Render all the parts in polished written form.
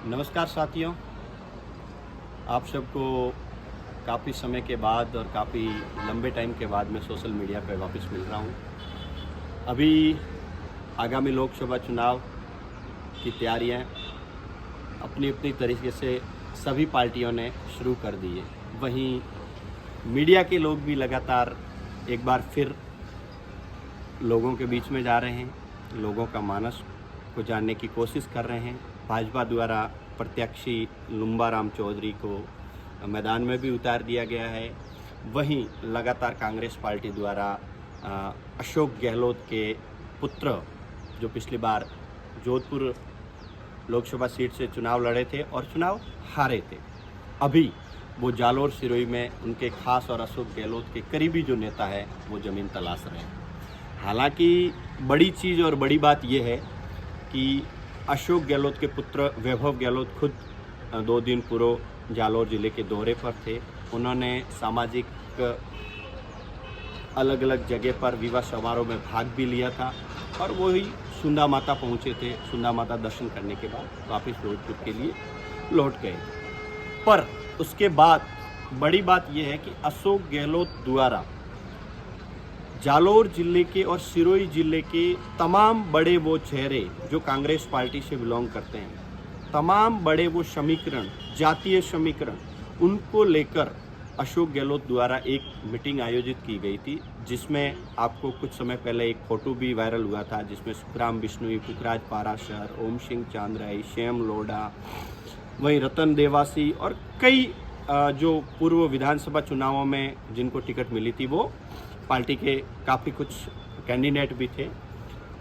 नमस्कार साथियों, आप सबको काफ़ी समय के बाद और काफ़ी लंबे टाइम के बाद मैं सोशल मीडिया पर वापस मिल रहा हूँ। अभी आगामी लोकसभा चुनाव की तैयारियाँ अपनी अपनी तरीके से सभी पार्टियों ने शुरू कर दी है। वहीं मीडिया के लोग भी लगातार एक बार फिर लोगों के बीच में जा रहे हैं, लोगों का मानस को जानने की कोशिश कर रहे हैं। भाजपा द्वारा प्रत्याशी लुम्बाराम चौधरी को मैदान में भी उतार दिया गया है। वहीं लगातार कांग्रेस पार्टी द्वारा अशोक गहलोत के पुत्र, जो पिछली बार जोधपुर लोकसभा सीट से चुनाव लड़े थे और चुनाव हारे थे, अभी वो जालोर सिरोही में उनके खास और अशोक गहलोत के करीबी जो नेता है वो ज़मीन तलाश रहे हैं। हालांकि बड़ी चीज़ और बड़ी बात यह है कि अशोक गहलोत के पुत्र वैभव गहलोत खुद 2 दिन पूर्व जालोर ज़िले के दौरे पर थे। उन्होंने सामाजिक अलग अलग जगह पर विवाह समारोह में भाग भी लिया था और वही सुंदा माता पहुंचे थे। सुंदा माता दर्शन करने के बाद वापस जोधपुर के लिए लौट गए। पर उसके बाद बड़ी बात यह है कि अशोक गहलोत द्वारा जालोर जिले के और सिरोही जिले के तमाम बड़े वो चेहरे जो कांग्रेस पार्टी से बिलोंग करते हैं, तमाम बड़े वो समीकरण, जातीय समीकरण, उनको लेकर अशोक गहलोत द्वारा एक मीटिंग आयोजित की गई थी, जिसमें आपको कुछ समय पहले एक फ़ोटो भी वायरल हुआ था, जिसमें सुखराम बिश्नोई, पुखराज पाराशर, ओम सिंह चांद्राई, श्याम लोढ़ा, वहीं रतन देवासी और कई जो पूर्व विधानसभा चुनावों में जिनको टिकट मिली थी वो पार्टी के काफ़ी कुछ कैंडिडेट भी थे।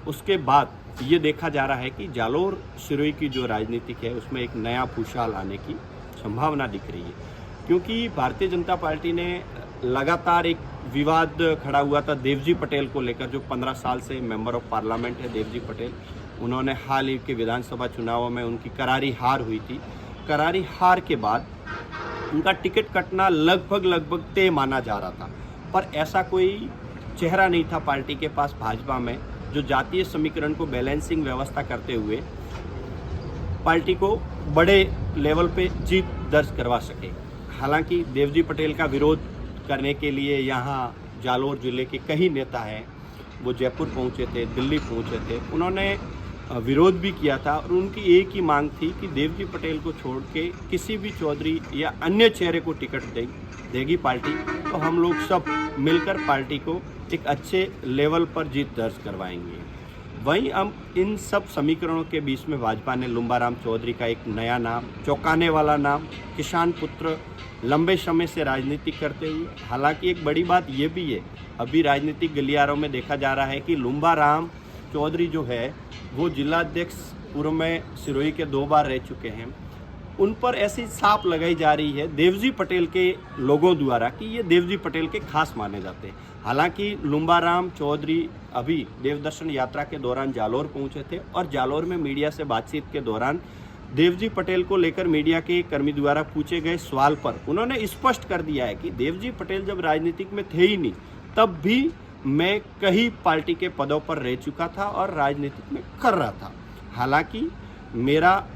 उसके बाद ये देखा जा रहा है कि जालोर सिरोही की जो राजनीतिक है उसमें एक नया भूचाल आने की संभावना दिख रही है, क्योंकि भारतीय जनता पार्टी ने लगातार एक विवाद खड़ा हुआ था देवजी पटेल को लेकर, जो 15 साल से मेंबर ऑफ पार्लियामेंट है देवजी पटेल। उन्होंने हाल ही के विधानसभा चुनावों में उनकी करारी हार हुई थी। करारी हार के बाद उनका टिकट कटना लगभग तय माना जा रहा था, पर ऐसा कोई चेहरा नहीं था पार्टी के पास भाजपा में जो जातीय समीकरण को बैलेंसिंग व्यवस्था करते हुए पार्टी को बड़े लेवल पे जीत दर्ज करवा सके। हालांकि देवजी पटेल का विरोध करने के लिए यहाँ जालोर जिले के कई नेता हैं, वो जयपुर पहुँचे थे, दिल्ली पहुँचे थे, उन्होंने विरोध भी किया था और उनकी एक ही मांग थी कि देवजी पटेल को छोड़ के किसी भी चौधरी या अन्य चेहरे को टिकट देगी पार्टी तो हम लोग सब मिलकर पार्टी को एक अच्छे लेवल पर जीत दर्ज करवाएंगे। वहीं हम इन सब समीकरणों के बीच में भाजपा ने लुम्बाराम चौधरी का एक नया नाम, चौंकाने वाला नाम, किसान पुत्र, लंबे समय से राजनीति करते हुए, हालांकि एक बड़ी बात ये भी है, अभी राजनीतिक गलियारों में देखा जा रहा है कि लुम्बाराम चौधरी जो है वो जिलाध्यक्ष पूर्व में सिरोही के 2 बार रह चुके हैं। उन पर ऐसी छाप लगाई जा रही है देवजी पटेल के लोगों द्वारा कि ये देवजी पटेल के खास माने जाते हैं। हालांकि लुम्बाराम चौधरी अभी देवदर्शन यात्रा के दौरान जालोर पहुंचे थे और जालोर में मीडिया से बातचीत के दौरान देवजी पटेल को लेकर मीडिया के कर्मी द्वारा पूछे गए सवाल पर उन्होंने स्पष्ट कर दिया है कि देवजी पटेल जब राजनीतिक में थे ही नहीं, तब भी मैं कई पार्टी के पदों पर रह चुका था और राजनीतिक में कर रहा था। हालांकि मेरा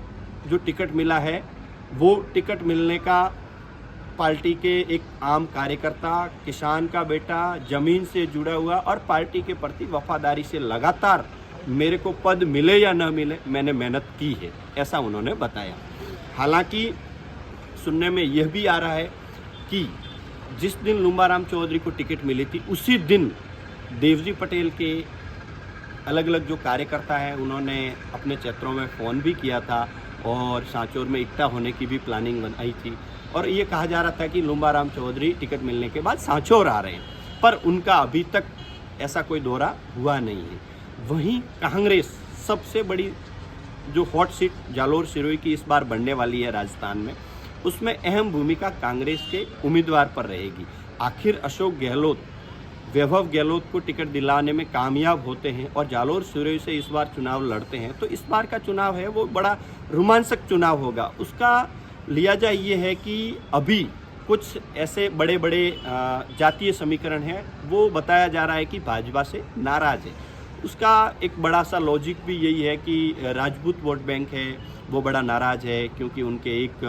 जो टिकट मिला है वो टिकट मिलने का पार्टी के एक आम कार्यकर्ता, किसान का बेटा, ज़मीन से जुड़ा हुआ और पार्टी के प्रति वफादारी से लगातार मेरे को पद मिले या न मिले मैंने मेहनत की है, ऐसा उन्होंने बताया। हालांकि सुनने में यह भी आ रहा है कि जिस दिन लुम्बाराम चौधरी को टिकट मिली थी उसी दिन देवजी पटेल के अलग अलग जो कार्यकर्ता हैं उन्होंने अपने क्षेत्रों में फ़ोन भी किया था और सांचौर में इकट्ठा होने की भी प्लानिंग बनाई थी और ये कहा जा रहा था कि लुम्बाराम चौधरी टिकट मिलने के बाद सांचौर आ रहे हैं, पर उनका अभी तक ऐसा कोई दौरा हुआ नहीं है। वहीं कांग्रेस सबसे बड़ी जो हॉट सीट जालोर सिरोही की इस बार बनने वाली है राजस्थान में, उसमें अहम भूमिका कांग्रेस के उम्मीदवार पर रहेगी। आखिर अशोक गहलोत वैभव गहलोत को टिकट दिलाने में कामयाब होते हैं और जालोर सिरोही से इस बार चुनाव लड़ते हैं तो इस बार का चुनाव है वो बड़ा रोमांचक चुनाव होगा। उसका लिहाजा ये है कि अभी कुछ ऐसे बड़े बड़े जातीय समीकरण हैं, वो बताया जा रहा है कि भाजपा से नाराज़ है। उसका एक बड़ा सा लॉजिक भी यही है कि राजपूत वोट बैंक है, वो बड़ा नाराज़ है क्योंकि उनके एक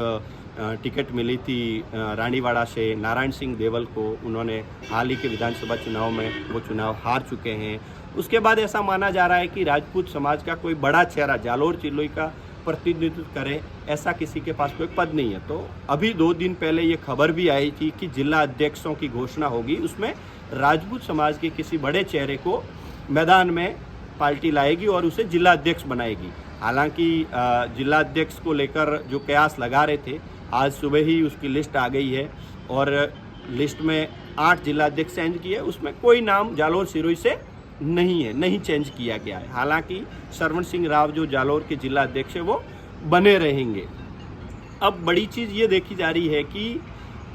टिकट मिली थी रानीवाड़ा से नारायण सिंह देवल को। उन्होंने हाल ही के विधानसभा चुनाव में वो चुनाव हार चुके हैं। उसके बाद ऐसा माना जा रहा है कि राजपूत समाज का कोई बड़ा चेहरा जालोर चिल्लोई का प्रतिनिधित्व करे, ऐसा किसी के पास कोई पद नहीं है। तो अभी 2 दिन पहले ये खबर भी आई थी कि जिला अध्यक्षों की घोषणा होगी, उसमें राजपूत समाज के किसी बड़े चेहरे को मैदान में पार्टी लाएगी और उसे जिला अध्यक्ष बनाएगी। हालांकि जिला अध्यक्ष को लेकर जो कयास लगा रहे थे, आज सुबह ही उसकी लिस्ट आ गई है और लिस्ट में 8 जिला अध्यक्ष चेंज किए, उसमें कोई नाम जालोर सिरोही से नहीं है, नहीं चेंज किया गया है। हालांकि सरवण सिंह राव जो जालोर के जिला अध्यक्ष है वो बने रहेंगे। अब बड़ी चीज़ ये देखी जा रही है कि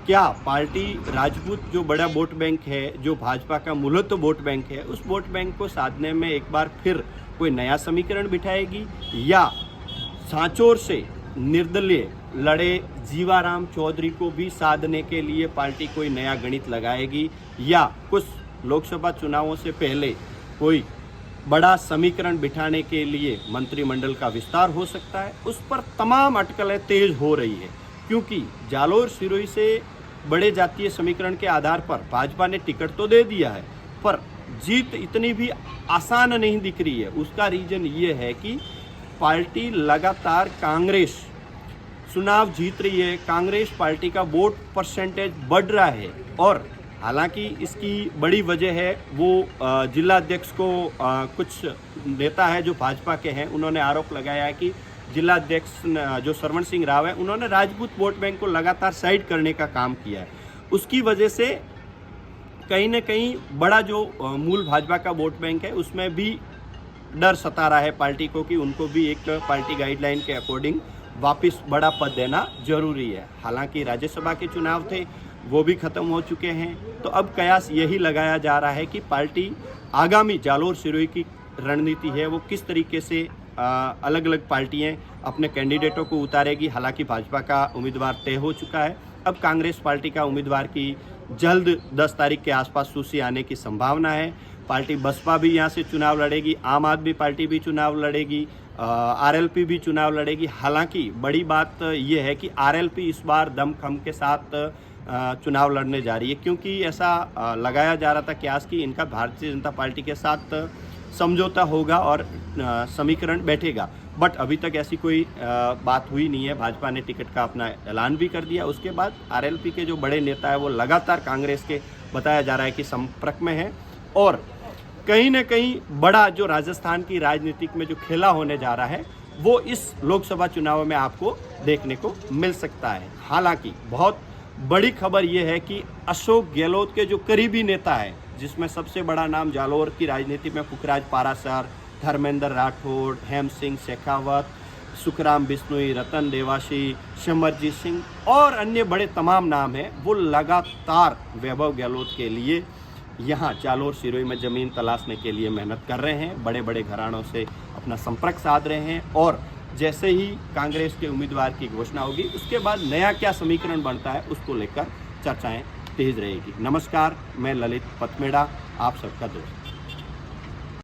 क्या पार्टी राजपूत जो बड़ा वोट बैंक है, जो भाजपा का मूलतः वोट बैंक है, उस वोट बैंक को साधने में एक बार फिर कोई नया समीकरण बिठाएगी या सांचौर से निर्दलीय लड़े जीवाराम चौधरी को भी साधने के लिए पार्टी कोई नया गणित लगाएगी या कुछ लोकसभा चुनावों से पहले कोई बड़ा समीकरण बिठाने के लिए मंत्रिमंडल का विस्तार हो सकता है। उस पर तमाम अटकलें तेज हो रही है क्योंकि जालोर सिरोही से बड़े जातीय समीकरण के आधार पर भाजपा ने टिकट तो दे दिया है, पर जीत इतनी भी आसान नहीं दिख रही है। उसका रीजन ये है कि पार्टी लगातार कांग्रेस चुनाव जीत रही है, कांग्रेस पार्टी का वोट परसेंटेज बढ़ रहा है और हालांकि इसकी बड़ी वजह है वो जिला अध्यक्ष को कुछ नेता है जो भाजपा के हैं, उन्होंने आरोप लगाया है कि जिला अध्यक्ष जो सरवण सिंह राव है, उन्होंने राजपूत वोट बैंक को लगातार साइड करने का काम किया है। उसकी वजह से कहीं न कहीं बड़ा जो मूल भाजपा का वोट बैंक है उसमें भी डर सता रहा है पार्टी को कि उनको भी एक पार्टी गाइडलाइन के अकॉर्डिंग वापस बड़ा पद देना जरूरी है। हालांकि राज्यसभा के चुनाव थे वो भी ख़त्म हो चुके हैं, तो अब कयास यही लगाया जा रहा है कि पार्टी आगामी जालोर सिरोही की रणनीति है वो किस तरीके से अलग अलग पार्टियां अपने कैंडिडेटों को उतारेगी। हालांकि भाजपा का उम्मीदवार तय हो चुका है, अब कांग्रेस पार्टी का उम्मीदवार की जल्द 10 तारीख के आसपास सूची आने की संभावना है। पार्टी बसपा भी यहाँ से चुनाव लड़ेगी, आम आदमी पार्टी भी चुनाव लड़ेगी, आरएलपी भी चुनाव लड़ेगी। हालांकि बड़ी बात यह है कि आरएलपी इस बार दमखम के साथ चुनाव लड़ने जा रही है क्योंकि ऐसा लगाया जा रहा था कि आज की इनका भारतीय जनता पार्टी के साथ समझौता होगा और समीकरण बैठेगा, बट अभी तक ऐसी कोई बात हुई नहीं है। भाजपा ने टिकट का अपना ऐलान भी कर दिया। उसके बाद आरएलपी के जो बड़े नेता है वो लगातार कांग्रेस के बताया जा रहा है कि संपर्क में है और कहीं न कहीं बड़ा जो राजस्थान की राजनीतिक में जो खेला होने जा रहा है वो इस लोकसभा चुनाव में आपको देखने को मिल सकता है। हालांकि बहुत बड़ी खबर ये है कि अशोक गहलोत के जो करीबी नेता है, जिसमें सबसे बड़ा नाम जालोर की राजनीति में पुखराज पारासर, धर्मेंद्र राठौड़, हेम सिंह शेखावत, सुखराम बिश्नोई, रतन देवासी, सिमरजीत सिंह और अन्य बड़े तमाम नाम हैं, वो लगातार वैभव गहलोत के लिए यहाँ जालोर सिरोही में ज़मीन तलाशने के लिए मेहनत कर रहे हैं, बड़े बड़े घरानों से अपना संपर्क साध रहे हैं और जैसे ही कांग्रेस के उम्मीदवार की घोषणा होगी उसके बाद नया क्या समीकरण बनता है उसको लेकर चर्चाएं तेज रहेगी। नमस्कार, मैं ललित पथमेड़ा, आप सबका दोस्त।